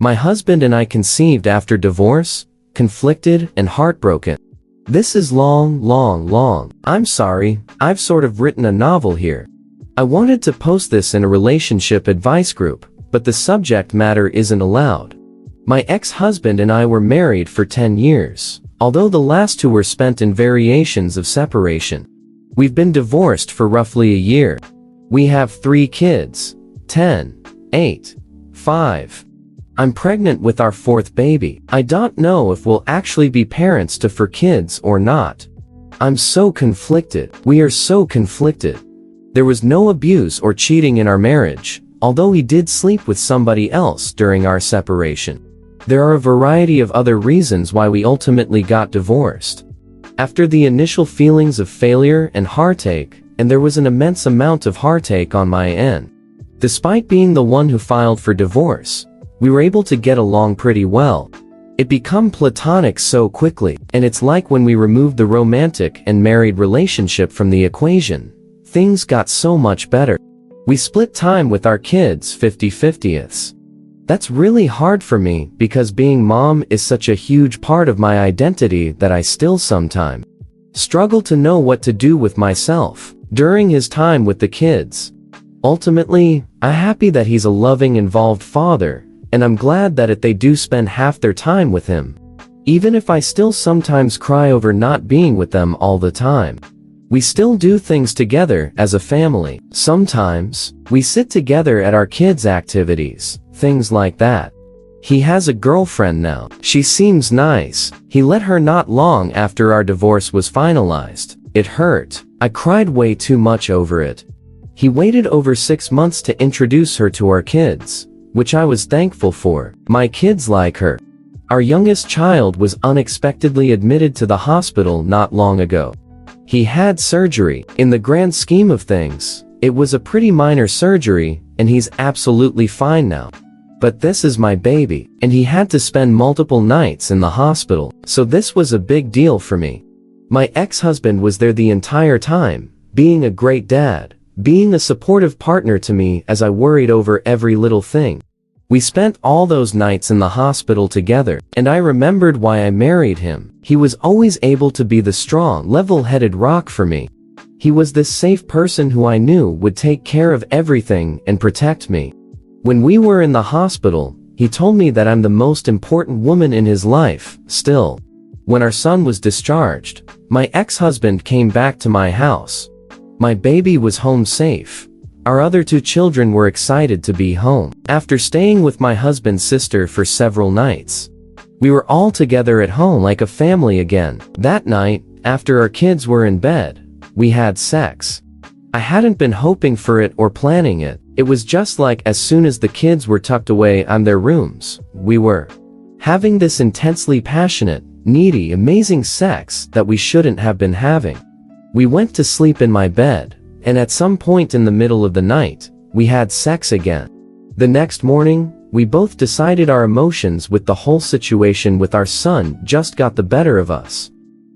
My husband and I conceived after divorce, conflicted and heartbroken. This is long. I'm sorry, I've sort of written a novel here. I wanted to post this in a relationship advice group, but the subject matter isn't allowed. My ex-husband and I were married for 10 years, although the last 2 were spent in variations of separation. We've been divorced for roughly a year. We have 3 kids, 10, 8, 5. I'm pregnant with our 4th baby. I don't know if we'll actually be parents to 4 kids or not. I'm so conflicted. We are so conflicted. There was no abuse or cheating in our marriage, although he did sleep with somebody else during our separation. There are a variety of other reasons why we ultimately got divorced. After the initial feelings of failure and heartache, and there was an immense amount of heartache on my end. Despite being the one who filed for divorce, we were able to get along pretty well. It became platonic so quickly, and it's like when we removed the romantic and married relationship from the equation, things got so much better. We split time with our kids 50-50ths. That's really hard for me because being mom is such a huge part of my identity that I still sometimes struggle to know what to do with myself during his time with the kids. Ultimately, I'm happy that he's a loving, involved father, and I'm glad that they do spend half their time with him. Even if I still sometimes cry over not being with them all the time. We still do things together as a family. Sometimes, we sit together at our kids' activities, things like that. He has a girlfriend now. She seems nice. He let her not long after our divorce was finalized. It hurt. I cried way too much over it. He waited over 6 months to introduce her to our kids, which I was thankful for. My kids like her. Our youngest child was unexpectedly admitted to the hospital not long ago. He had surgery. In the grand scheme of things, it was a pretty minor surgery, and he's absolutely fine now. But this is my baby, and he had to spend multiple nights in the hospital, so this was a big deal for me. My ex-husband was there the entire time, being a great dad, being a supportive partner to me as I worried over every little thing. We spent all those nights in the hospital together, and I remembered why I married him. He was always able to be the strong, level-headed rock for me. He was this safe person who I knew would take care of everything and protect me. When we were in the hospital, he told me that I'm the most important woman in his life, still. When our son was discharged, my ex-husband came back to my house. My baby was home safe. Our other 2 children were excited to be home. After staying with my husband's sister for several nights, we were all together at home like a family again. That night, after our kids were in bed, we had sex. I hadn't been hoping for it or planning it. It was just like as soon as the kids were tucked away in their rooms, we were having this intensely passionate, needy, amazing sex that we shouldn't have been having. We went to sleep in my bed, and at some point in the middle of the night, we had sex again. The next morning, we both decided our emotions with the whole situation with our son just got the better of us.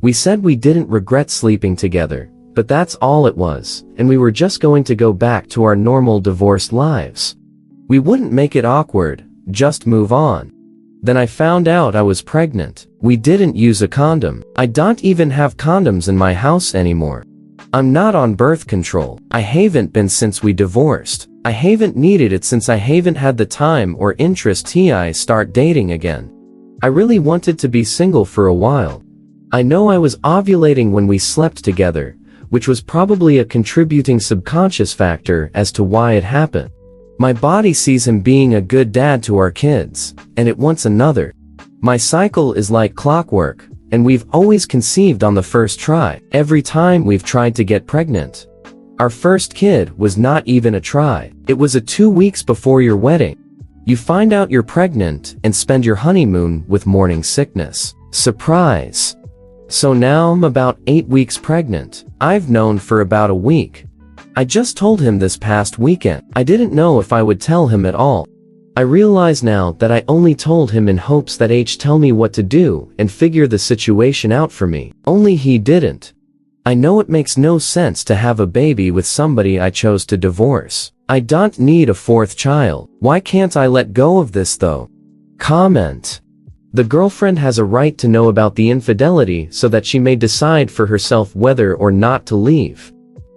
We said we didn't regret sleeping together, but that's all it was, and we were just going to go back to our normal divorced lives. We wouldn't make it awkward, just move on. Then I found out I was pregnant. We didn't use a condom. I don't even have condoms in my house anymore. I'm not on birth control. I haven't been since we divorced. I haven't needed it since I haven't had the time or interest to start dating again. I really wanted to be single for a while. I know I was ovulating when we slept together, which was probably a contributing subconscious factor as to why it happened. My body sees him being a good dad to our kids, and it wants another. My cycle is like clockwork, and we've always conceived on the first try, every time we've tried to get pregnant. Our first kid was not even a try. It was a 2 weeks before your wedding. You find out you're pregnant and spend your honeymoon with morning sickness. Surprise! So now I'm about 8 weeks pregnant. I've known for about a week. I just told him this past weekend. I didn't know if I would tell him at all. I realize now that I only told him in hopes that he'd tell me what to do and figure the situation out for me. Only he didn't. I know it makes no sense to have a baby with somebody I chose to divorce. I don't need a 4th child. Why can't I let go of this though? Comment. The girlfriend has a right to know about the infidelity so that she may decide for herself whether or not to leave.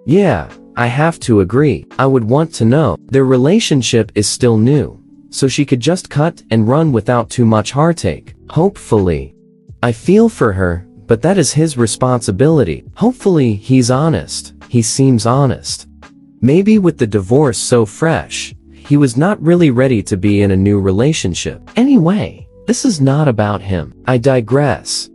Yeah, I have to agree. I would want to know. Their relationship is still new, so she could just cut and run without too much heartache. Hopefully. I feel for her, but that is his responsibility. Hopefully he's honest. He seems honest. Maybe with the divorce so fresh, he was not really ready to be in a new relationship. Anyway, this is not about him. I digress.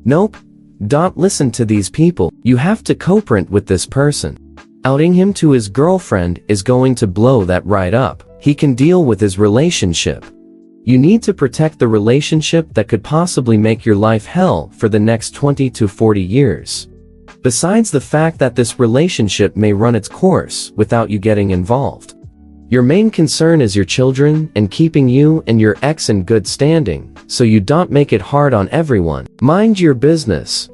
Nope. Don't listen to these people. You have to co-parent with this person. Outing him to his girlfriend is going to blow that right up. He can deal with his relationship. You need to protect the relationship that could possibly make your life hell for the next 20 to 40 years. Besides the fact that this relationship may run its course without you getting involved. Your main concern is your children and keeping you and your ex in good standing, so you don't make it hard on everyone. Mind your business.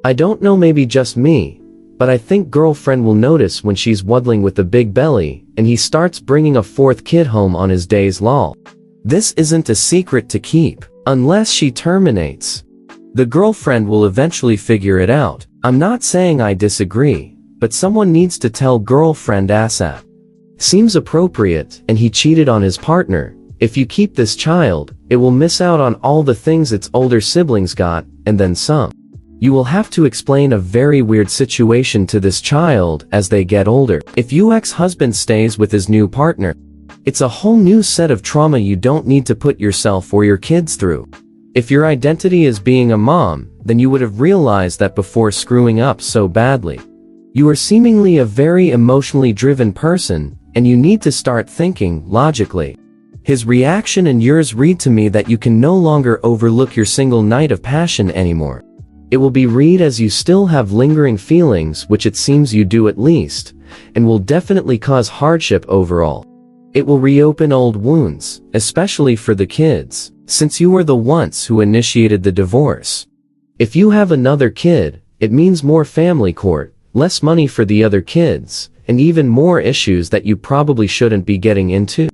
I don't know, maybe just me, but I think girlfriend will notice when she's waddling with a big belly and he starts bringing a fourth kid home on his days lol. This isn't a secret to keep, unless she terminates. The girlfriend will eventually figure it out. I'm not saying I disagree, but someone needs to tell girlfriend ASAP. Seems appropriate, and he cheated on his partner. If you keep this child, it will miss out on all the things its older siblings got, and then some. You will have to explain a very weird situation to this child as they get older. If your ex-husband stays with his new partner, it's a whole new set of trauma you don't need to put yourself or your kids through. If your identity is being a mom, then you would have realized that before screwing up so badly. You are seemingly a very emotionally driven person, and you need to start thinking logically. His reaction and yours read to me that you can no longer overlook your single night of passion anymore. It will be read as you still have lingering feelings, which it seems you do at least, and will definitely cause hardship overall. It will reopen old wounds, especially for the kids, since you were the ones who initiated the divorce. If you have another kid, it means more family court, less money for the other kids, and even more issues that you probably shouldn't be getting into.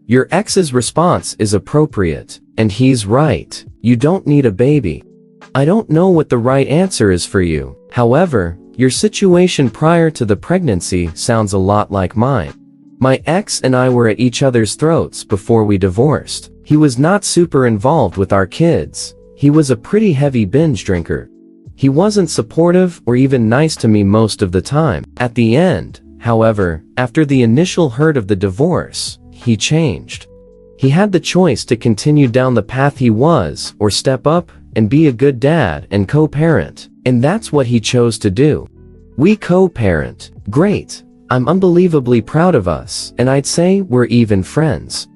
Your ex's response is appropriate, and he's right. You don't need a baby. I don't know what the right answer is for you. However, your situation prior to the pregnancy sounds a lot like mine. My ex and I were at each other's throats before we divorced. He was not super involved with our kids. He was a pretty heavy binge drinker. He wasn't supportive or even nice to me most of the time. At the end, however, after the initial hurt of the divorce, he changed. He had the choice to continue down the path he was, or step up and be a good dad and co-parent, and that's what he chose to do. We co-parent. Great. I'm unbelievably proud of us, and I'd say we're even friends.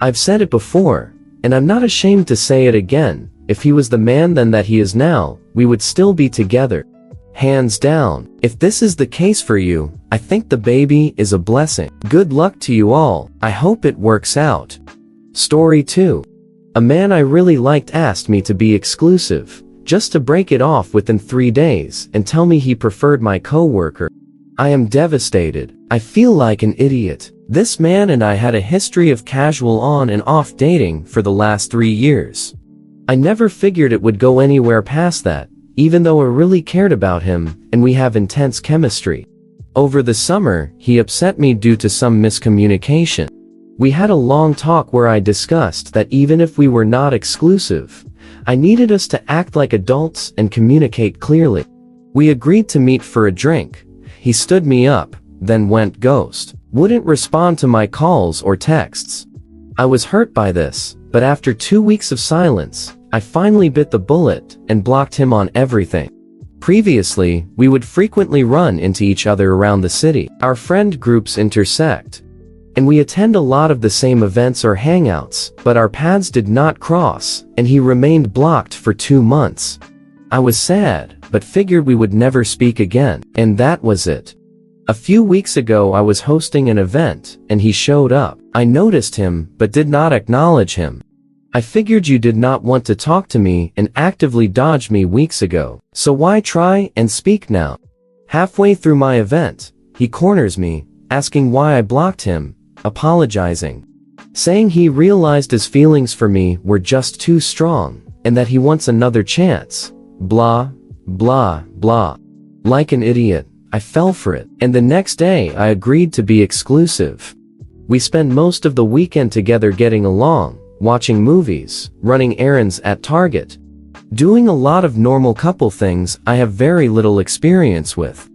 I've said it before, and I'm not ashamed to say it again. If he was the man then that he is now, we would still be together. Hands down. If this is the case for you, I think the baby is a blessing. Good luck to you all. I hope it works out. Story 2. A man I really liked asked me to be exclusive, just to break it off within 3 days and tell me he preferred my coworker. I am devastated. I feel like an idiot. This man and I had a history of casual on and off dating for the last 3 years. I never figured it would go anywhere past that, even though I really cared about him, and we have intense chemistry. Over the summer, he upset me due to some miscommunication. We had a long talk where I discussed that even if we were not exclusive, I needed us to act like adults and communicate clearly. We agreed to meet for a drink. He stood me up, then went ghost. Wouldn't respond to my calls or texts. I was hurt by this, but after 2 weeks of silence, I finally bit the bullet and blocked him on everything. Previously, we would frequently run into each other around the city. Our friend groups intersect, and we attend a lot of the same events or hangouts, but our paths did not cross, and he remained blocked for 2 months. I was sad, but figured we would never speak again, and that was it. A few weeks ago I was hosting an event, and he showed up. I noticed him, but did not acknowledge him. I figured you did not want to talk to me and actively dodged me weeks ago, so why try and speak now? Halfway through my event, he corners me, asking why I blocked him, apologizing. saying he realized his feelings for me were just too strong, and that he wants another chance. Blah, blah, blah. Like an idiot, I fell for it, and the next day I agreed to be exclusive. We spent most of the weekend together getting along, watching movies, running errands at Target, doing a lot of normal couple things I have very little experience with.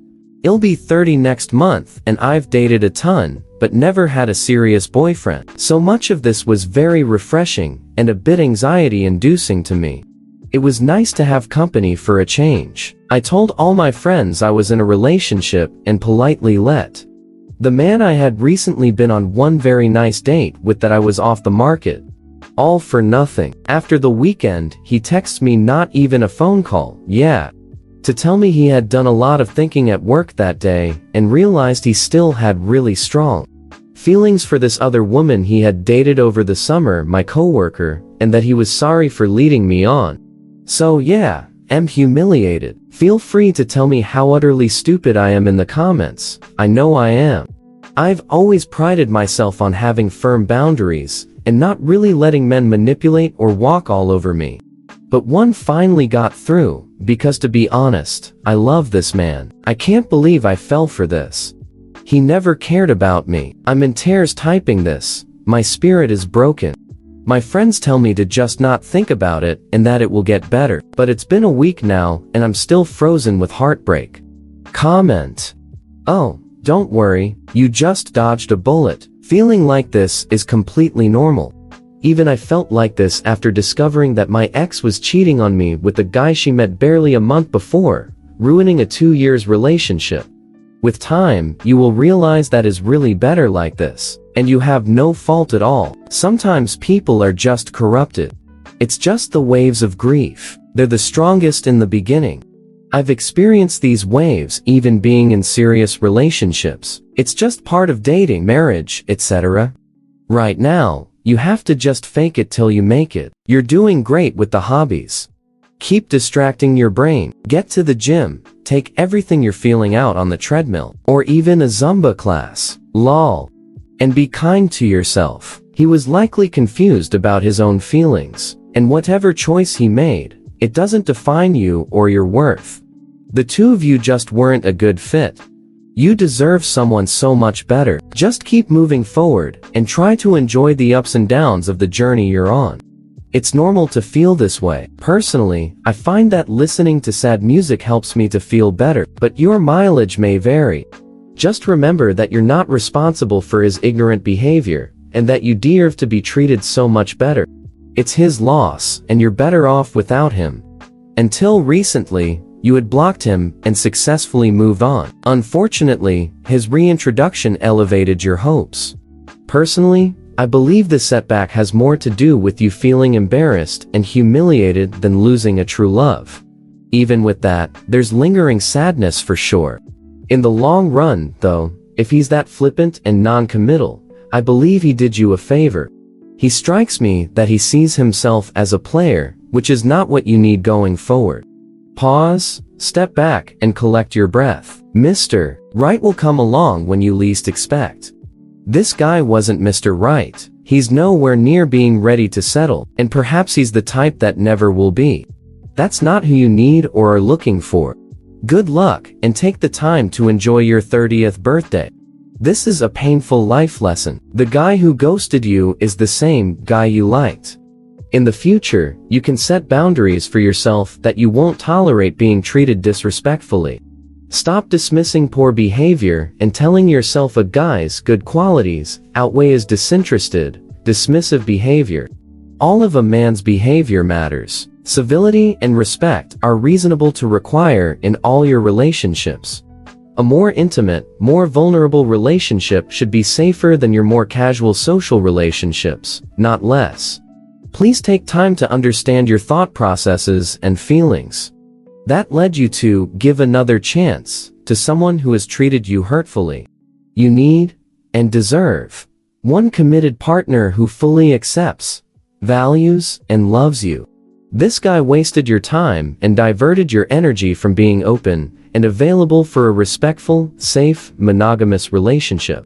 I'll be 30 next month, and I've dated a ton, but never had a serious boyfriend. So much of this was very refreshing and a bit anxiety-inducing to me. It was nice to have company for a change. I told all my friends I was in a relationship and politely let the man I had recently been on one very nice date with that I was off the market. All for nothing. After the weekend, he texts me, not even a phone call, to tell me he had done a lot of thinking at work that day and realized he still had really strong feelings for this other woman he had dated over the summer, my coworker, and that he was sorry for leading me on. So am humiliated. Feel free to tell me how utterly stupid I am in the comments. I know I am. I've always prided myself on having firm boundaries and not really letting men manipulate or walk all over me. But one finally got through, because to be honest, I love this man. I can't believe I fell for this. He never cared about me. I'm in tears typing this. My spirit is broken. My friends tell me to just not think about it and that it will get better. But it's been a week now and I'm still frozen with heartbreak. Comment. Oh, don't worry, you just dodged a bullet. Feeling like this is completely normal. Even I felt like this after discovering that my ex was cheating on me with the guy she met barely a month before, ruining a 2-year relationship. With time, you will realize that is really better like this, and you have no fault at all. Sometimes people are just corrupted. It's just the waves of grief. They're the strongest in the beginning. I've experienced these waves even being in serious relationships. It's just part of dating, marriage, etc. Right now, you have to just fake it till you make it. You're doing great with the hobbies. Keep distracting your brain. Get to the gym. Take everything you're feeling out on the treadmill, or even a Zumba class. Lol. And be kind to yourself. He was likely confused about his own feelings, and whatever choice he made, it doesn't define you or your worth. The two of you just weren't a good fit. You deserve someone so much better. Just keep moving forward, and try to enjoy the ups and downs of the journey you're on. It's normal to feel this way. Personally, I find that listening to sad music helps me to feel better, but your mileage may vary. Just remember that you're not responsible for his ignorant behavior, and that you deserve to be treated so much better. It's his loss, and you're better off without him. Until recently, you had blocked him and successfully moved on. Unfortunately, his reintroduction elevated your hopes. Personally, I believe the setback has more to do with you feeling embarrassed and humiliated than losing a true love. Even with that, there's lingering sadness for sure. In the long run, though, if he's that flippant and non-committal, I believe he did you a favor. He strikes me that he sees himself as a player, which is not what you need going forward. Pause, step back, and collect your breath. Mr. Right will come along when you least expect. This guy wasn't Mr. Right. He's nowhere near being ready to settle, and perhaps he's the type that never will be. That's not who you need or are looking for. Good luck, and take the time to enjoy your 30th birthday. This is a painful life lesson. The guy who ghosted you is the same guy you liked. In the future, you can set boundaries for yourself that you won't tolerate being treated disrespectfully. Stop dismissing poor behavior and telling yourself a guy's good qualities outweigh his disinterested, dismissive behavior. All of a man's behavior matters. Civility and respect are reasonable to require in all your relationships. A more intimate, more vulnerable relationship should be safer than your more casual social relationships, not less. Please take time to understand your thought processes and feelings. That led you to give another chance to someone who has treated you hurtfully. You need and deserve one committed partner who fully accepts, values, and loves you. This guy wasted your time and diverted your energy from being open and available for a respectful, safe, monogamous relationship.